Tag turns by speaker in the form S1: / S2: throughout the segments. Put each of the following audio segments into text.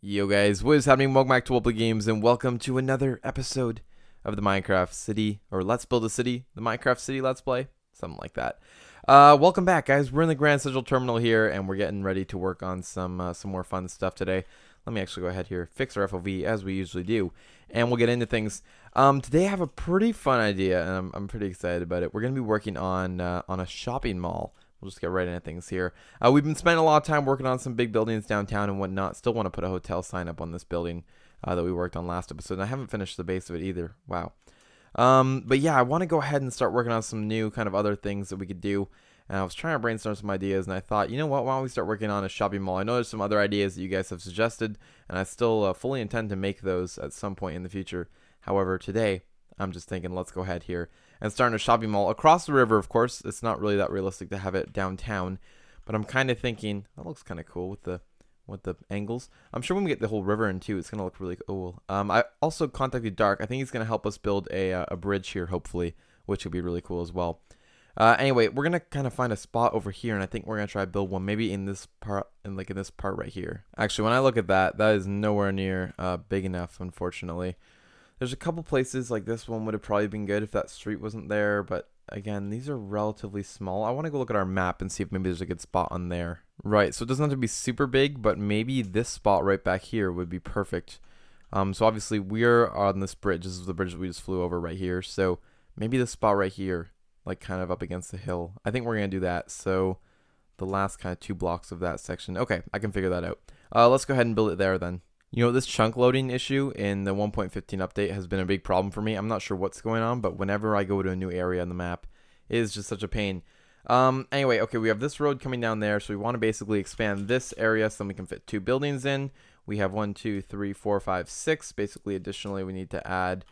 S1: Yo guys, what is happening? Welcome back to Wobbly Games and welcome to another episode of the Minecraft City, or Let's Build a City, the Minecraft City Let's Play, something like that. Welcome back guys, we're in the Grand Central Terminal here and we're getting ready to work on some more fun stuff today. Let me actually go ahead here, fix our FOV as we usually do, and we'll get into things. Today I have a pretty fun idea and I'm pretty excited about it. We're going to be working on a shopping mall. We'll just get right into things here. We've been spending a lot of time working on some big buildings downtown and whatnot. Still want to put a hotel sign up on this building that we worked on last episode. And I haven't finished the base of it either. Wow. But yeah, I want to go ahead and start working on some new kind of other things that we could do. And I was trying to brainstorm some ideas, and I thought, you know what, why don't we start working on a shopping mall? I know there's some other ideas that you guys have suggested, and I still fully intend to make those at some point in the future. However, today, I'm just thinking, let's go ahead here and start a shopping mall across the river. Of course, it's not really that realistic to have it downtown, but I'm kind of thinking that looks kind of cool with the angles. I'm sure when we get the whole river in too, it's gonna look really cool. I also contacted Dark. I think he's gonna help us build a bridge here, hopefully, which would be really cool as well. Anyway, we're gonna kind of find a spot over here, and I think we're gonna try to build one maybe in this part, in this part right here. Actually, when I look at that, that is nowhere near big enough, unfortunately. There's a couple places like this one would have probably been good if that street wasn't there, but again, these are relatively small. I want to go look at our map and see if maybe there's a good spot on there. Right, so it doesn't have to be super big, but maybe this spot right back here would be perfect. So obviously we're on this bridge. This is the bridge that we just flew over right here. So maybe this spot right here, like kind of up against the hill. I think we're going to do that. So the last kind of 2 blocks of that section. Okay, I can figure that out. Let's go ahead and build it there then. You know, this chunk loading issue in the 1.15 update has been a big problem for me. I'm not sure what's going on, but whenever I go to a new area on the map, it is just such a pain. Anyway, okay, we have this road coming down there, so we want to basically expand this area so we can fit 2 buildings in. We have 1, 2, 3, 4, 5, 6. Basically, additionally, we need to add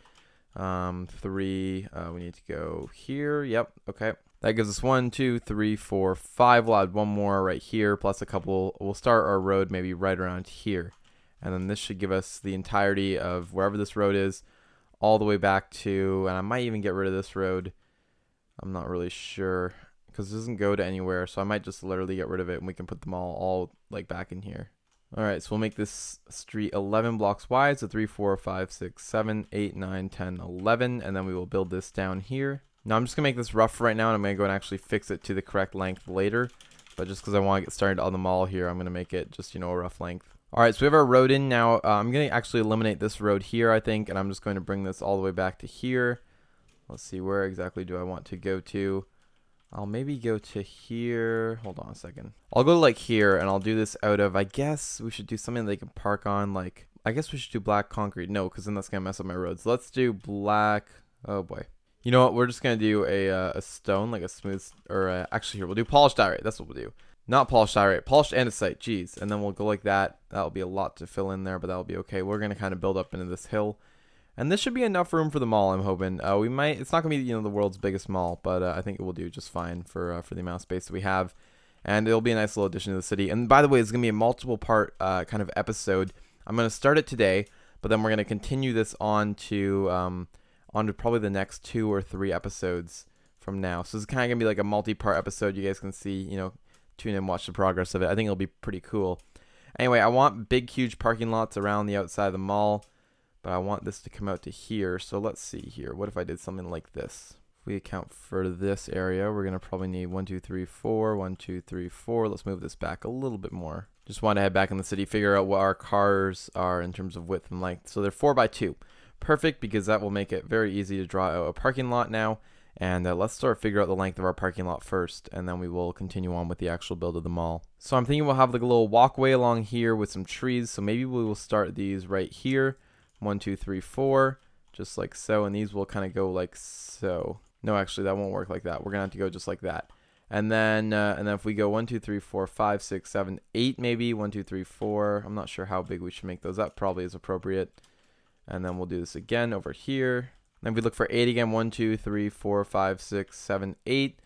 S1: 3. We need to go here. Yep, okay. That gives us 1, 2, 3, 4, 5. We'll add 1 more right here, plus a couple. We'll start our road maybe right around here. And then this should give us the entirety of wherever this road is, all the way back to, and I might even get rid of this road. I'm not really sure, because it doesn't go to anywhere, so I might just literally get rid of it, and we can put them all like back in here. Alright, so we'll make this street 11 blocks wide, so 3, 4, 5, 6, 7, 8, 9, 10, 11, and then we will build this down here. Now I'm just going to make this rough right now, and I'm going to go and actually fix it to the correct length later, but just because I want to get started on the mall here, I'm going to make it just, you know, a rough length. Alright, so we have our road in now. I'm going to actually eliminate this road here, I think, and I'm just going to bring this all the way back to here. Let's see, where exactly do I want to go to? I'll maybe go to here. Hold on a second. I'll go like here, and I'll do this out of, I guess we should do something they can park on, like, I guess we should do black concrete. No, because then that's going to mess up my roads. Let's do black, oh boy. You know what, we're just going to do a stone, like a smooth, or actually here, we'll do polished diorite. That's what we'll do. Not polished diorite, polished andesite, jeez. And then we'll go like that. That'll be a lot to fill in there, but that'll be okay. We're going to kind of build up into this hill. And this should be enough room for the mall, I'm hoping. We might, it's not going to be, you know, the world's biggest mall, but I think it will do just fine for the amount of space that we have. And it'll be a nice little addition to the city. And by the way, it's going to be a multiple part kind of episode. I'm going to start it today, but then we're going to continue this on to probably the next 2 or 3 episodes from now. So it's kind of going to be like a multi-part episode. You guys can see, you know, tune in and watch the progress of it. I think it'll be pretty cool. Anyway, I want big, huge parking lots around the outside of the mall, but I want this to come out to here. So let's see here. What if I did something like this? If we account for this area, we're going to probably need 1, 2, 3, 4, 1, 2, 3, 4. Let's move this back a little bit more. Just want to head back in the city, figure out what our cars are in terms of width and length. So they're 4 by 2. Perfect, because that will make it very easy to draw out a parking lot now. And let's figure out the length of our parking lot first, and then we will continue on with the actual build of the mall. So I'm thinking we'll have like a little walkway along here with some trees. So maybe we will start these right here. 1, 2, 3, 4, just like so. And these will kind of go like so. No, actually, that won't work like that. We're gonna have to go just like that. And then if we go 1, 2, 3, 4, 5, 6, 7, 8, maybe 1, 2, 3, 4. I'm not sure how big we should make those. That probably is appropriate. And then we'll do this again over here. Then we look for 8 again. 1, 2, 3, 4, 5, 6, 7, 8.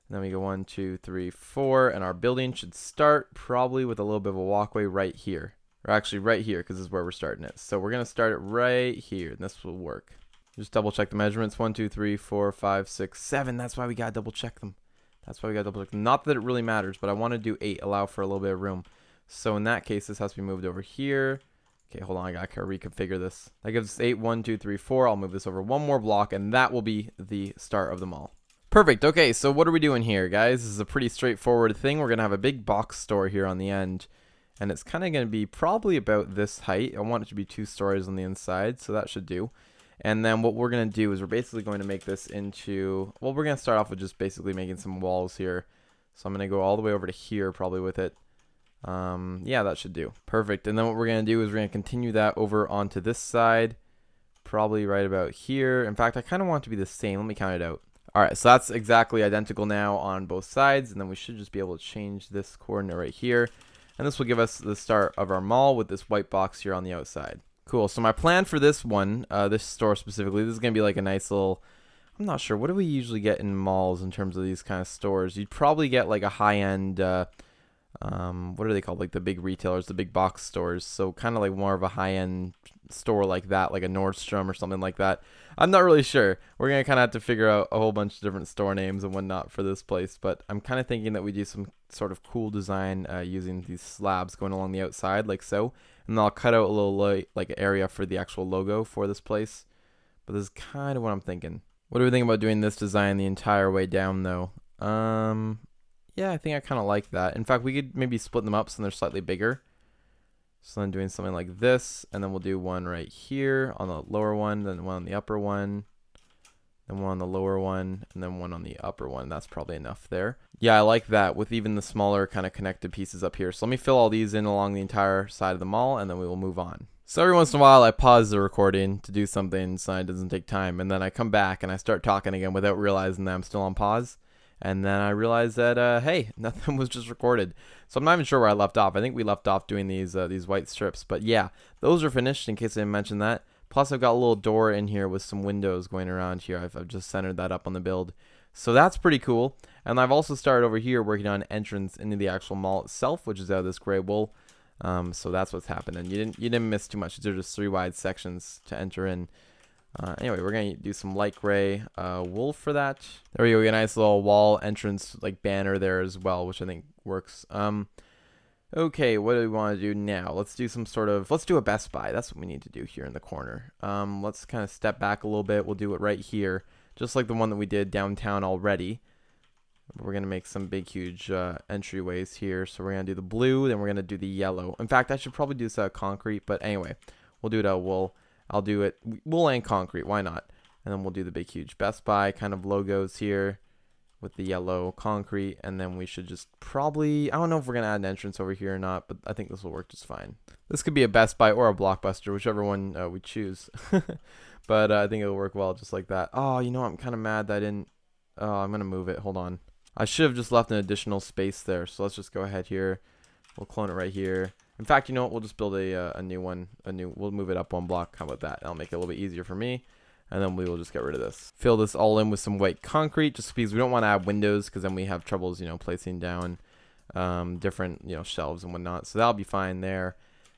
S1: And then we go 1, 2, 3, 4. And our building should start probably with a little bit of a walkway right here. Or actually right here, because this is where we're starting it. So we're going to start it right here. And this will work. Just double check the measurements. 1, 2, 3, 4, 5, 6, 7. That's why we got to double check them. Not that it really matters, but I want to do 8. Allow for a little bit of room. So in that case, this has to be moved over here. Okay, hold on. I gotta reconfigure this. That gives us 8, 1, 2, 3, 4. I'll move this over one more block, and that will be the start of the mall. Perfect. Okay, so what are we doing here, guys? This is a pretty straightforward thing. We're gonna have a big box store here on the end, and it's kind of gonna be probably about this height. I want it to be 2 stories on the inside, so that should do. And then what we're gonna do is we're basically going to make this into, well, we're gonna start off with just basically making some walls here. So I'm gonna go all the way over to here probably with it. Yeah, that should do. Perfect. And then what we're going to do is we're going to continue that over onto this side, probably right about here. In fact, I kind of want it to be the same. Let me count it out. All right, so that's exactly identical now on both sides, and then we should just be able to change this coordinate right here. And this will give us the start of our mall with this white box here on the outside. Cool. So my plan for this one, this store specifically, this is going to be like a nice little, I'm not sure, what do we usually get in malls in terms of these kind of stores? You'd probably get like a high-end, what are they called, like the big retailers, the big box stores, so kind of like more of a high-end store like that, like a Nordstrom or something like that. I'm not really sure. We're gonna kind of have to figure out a whole bunch of different store names and whatnot for this place, but I'm kind of thinking that we do some sort of cool design using these slabs going along the outside like so, and then I'll cut out a little like area for the actual logo for this place. But this is kind of what I'm thinking. What do we think about doing this design the entire way down though? Yeah, I think I kind of like that. In fact, we could maybe split them up so they're slightly bigger. So then doing something like this, and then we'll do one right here on the lower one, then one on the upper one, then one on the lower one, and then one on the upper one. That's probably enough there. Yeah, I like that with even the smaller kind of connected pieces up here. So let me fill all these in along the entire side of the mall, and then we will move on. So every once in a while, I pause the recording to do something so it doesn't take time, and then I come back and I start talking again without realizing that I'm still on pause. And then I realized that, hey, nothing was just recorded. So I'm not even sure where I left off. I think we left off doing these white strips. But yeah, those are finished in case I didn't mention that. Plus, I've got a little door in here with some windows going around here. I've just centered that up on the build. So that's pretty cool. And I've also started over here working on entrance into the actual mall itself, which is out of this gray wool. So that's what's happening. You didn't miss too much. They're just 3 wide sections to enter in. Anyway, we're going to do some light gray wool for that. There we go. We get a nice little wall entrance like banner there as well, which I think works. Okay, what do we want to do now? Let's do let's do a Best Buy. That's what we need to do here in the corner. Let's kind of step back a little bit. We'll do it right here, just like the one that we did downtown already. We're going to make some big, huge entryways here. So we're going to do the blue, then we're going to do the yellow. In fact, I should probably do this out of concrete, but anyway, we'll do it out of wool. I'll do it wool and concrete, why not? And then we'll do the big huge Best Buy kind of logos here with the yellow concrete, and then we should just probably, I don't know if we're going to add an entrance over here or not, but I think this will work just fine. This could be a Best Buy or a Blockbuster, whichever one we choose. But I think it'll work well just like that. Oh, you know, I'm kind of mad that I didn't, oh, I'm going to move it, hold on. I should have just left an additional space there, so let's just go ahead here. We'll clone it right here. In fact, you know what? We'll just build a new one. We'll move it up 1 block. How about that? That'll make it a little bit easier for me. And then we will just get rid of this. Fill this all in with some white concrete, just because we don't want to add windows, because then we have troubles, you know, placing down different, you know, shelves and whatnot. So that'll be fine there.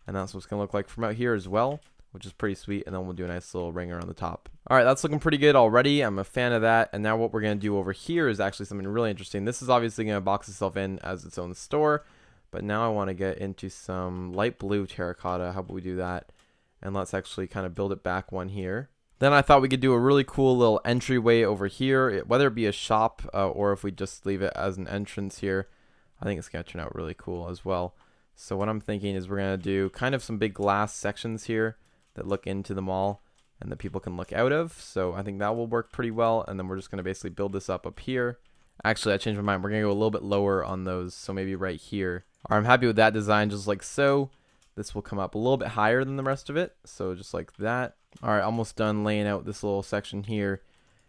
S1: And that's what it's gonna look like from out here as well, which is pretty sweet. And then we'll do a nice little ring around the top. All right, that's looking pretty good already. I'm a fan of that. And now what we're gonna do over here is actually something really interesting. This is obviously gonna box itself in as its own store. But now I want to get into some light blue terracotta. How about we do that? And let's actually kind of build it back one here. Then I thought we could do a really cool little entryway over here, whether it be a shop or if we just leave it as an entrance here. I think it's going to turn out really cool as well. So what I'm thinking is we're going to do kind of some big glass sections here that look into the mall and that people can look out of. So I think that will work pretty well. And then we're just going to basically build this up here. Actually, I changed my mind. We're going to go a little bit lower on those. So maybe right here. All right, I'm happy with that design, just like so. This will come up a little bit higher than the rest of it. So just like that. All right, almost done laying out this little section here.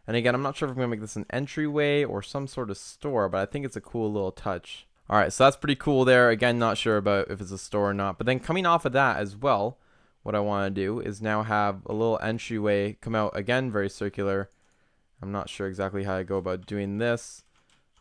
S1: And again, I'm not sure if I'm going to make this an entryway or some sort of store, but I think it's a cool little touch. All right, so that's pretty cool there. Again, not sure about if it's a store or not. But then coming off of that as well, what I want to do is now have a little entryway come out, again, very circular. I'm not sure exactly how I go about doing this.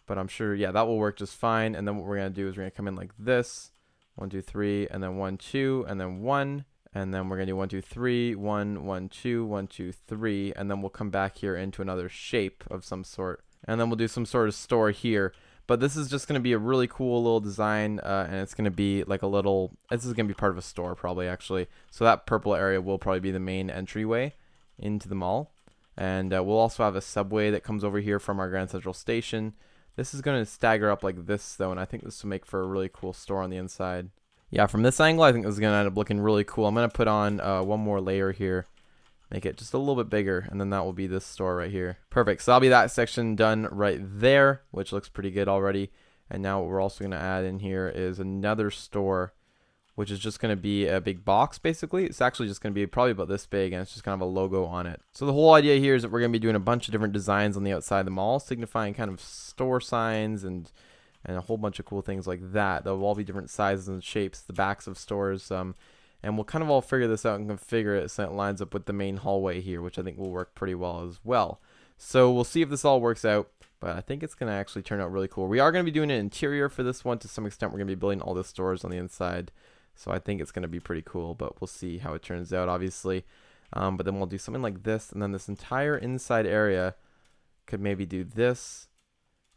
S1: But I'm sure, yeah, that will work just fine. And then what we're going to do is we're going to come in like this. 1, 2, 3, and then 1, 2, and then 1. And then we're going to do 1, 2, 3, 1, 1, 2, 1, 2, 3. And then we'll come back here into another shape of some sort. And then we'll do some sort of store here. But this is just going to be a really cool little design, and it's going to be like a little, this is going to be part of a store probably actually. So that purple area will probably be the main entryway into the mall. And we'll also have a subway that comes over here from our Grand Central Station. This is going to stagger up like this though, and I think this will make for a really cool store on the inside. Yeah, from this angle, I think this is going to end up looking really cool. I'm going to put on one more layer here, make it just a little bit bigger, and then that will be this store right here. Perfect. So that'll be that section done right there, which looks pretty good already. And now what we're also going to add in here is another store, which is just going to be a big box basically. It's actually just going to be probably about this big, and it's just kind of a logo on it. So the whole idea here is that we're going to be doing a bunch of different designs on the outside of the mall, signifying kind of store signs and a whole bunch of cool things like that. They'll all be different sizes and shapes, the backs of stores, and we'll kind of all figure this out and configure it so it lines up with the main hallway here, which I think will work pretty well as well. So we'll see if this all works out, but I think it's going to actually turn out really cool. We are going to be doing an interior for this one to some extent. We're going to be building all the stores on the inside, so I think it's going to be pretty cool, but we'll see how it turns out, obviously. But then we'll do something like this, and then this entire inside area could maybe do this,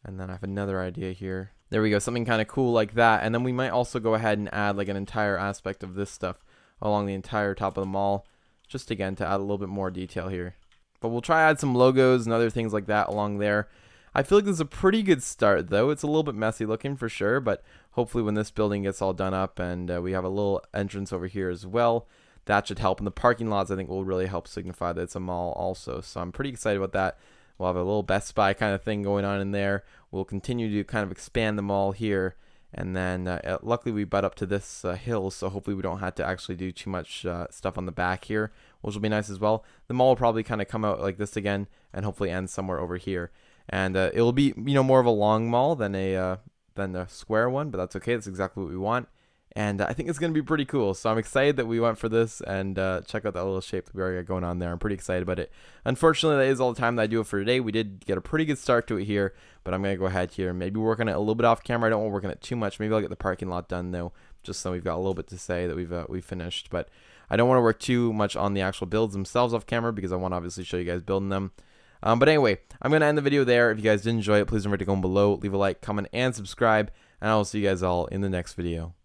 S1: and then I have another idea here. There we go, something kind of cool like that. And then we might also go ahead and add like an entire aspect of this stuff along the entire top of the mall, just again to add a little bit more detail here. But we'll try to add some logos and other things like that along there. I feel like this is a pretty good start though. It's a little bit messy looking for sure, but hopefully when this building gets all done up and we have a little entrance over here as well, that should help. And the parking lots I think will really help signify that it's a mall also. So I'm pretty excited about that. We'll have a little Best Buy kind of thing going on in there. We'll continue to kind of expand the mall here. And then luckily we butt up to this hill, so hopefully we don't have to actually do too much stuff on the back here, which will be nice as well. The mall will probably kind of come out like this again and hopefully end somewhere over here. And it will be, you know, more of a long mall than a square one, but that's okay. That's exactly what we want. And I think it's going to be pretty cool. So I'm excited that we went for this, and check out that little shape that we already got going on there. I'm pretty excited about it. Unfortunately, that is all the time that I do it for today. We did get a pretty good start to it here, but I'm going to go ahead here and maybe work on it a little bit off camera. I don't want to work on it too much. Maybe I'll get the parking lot done though, just so we've got a little bit to say that we've finished. But I don't want to work too much on the actual builds themselves off camera because I want to obviously show you guys building them. But anyway, I'm going to end the video there. If you guys did enjoy it, please don't forget to go below, leave a like, comment, and subscribe. And I will see you guys all in the next video.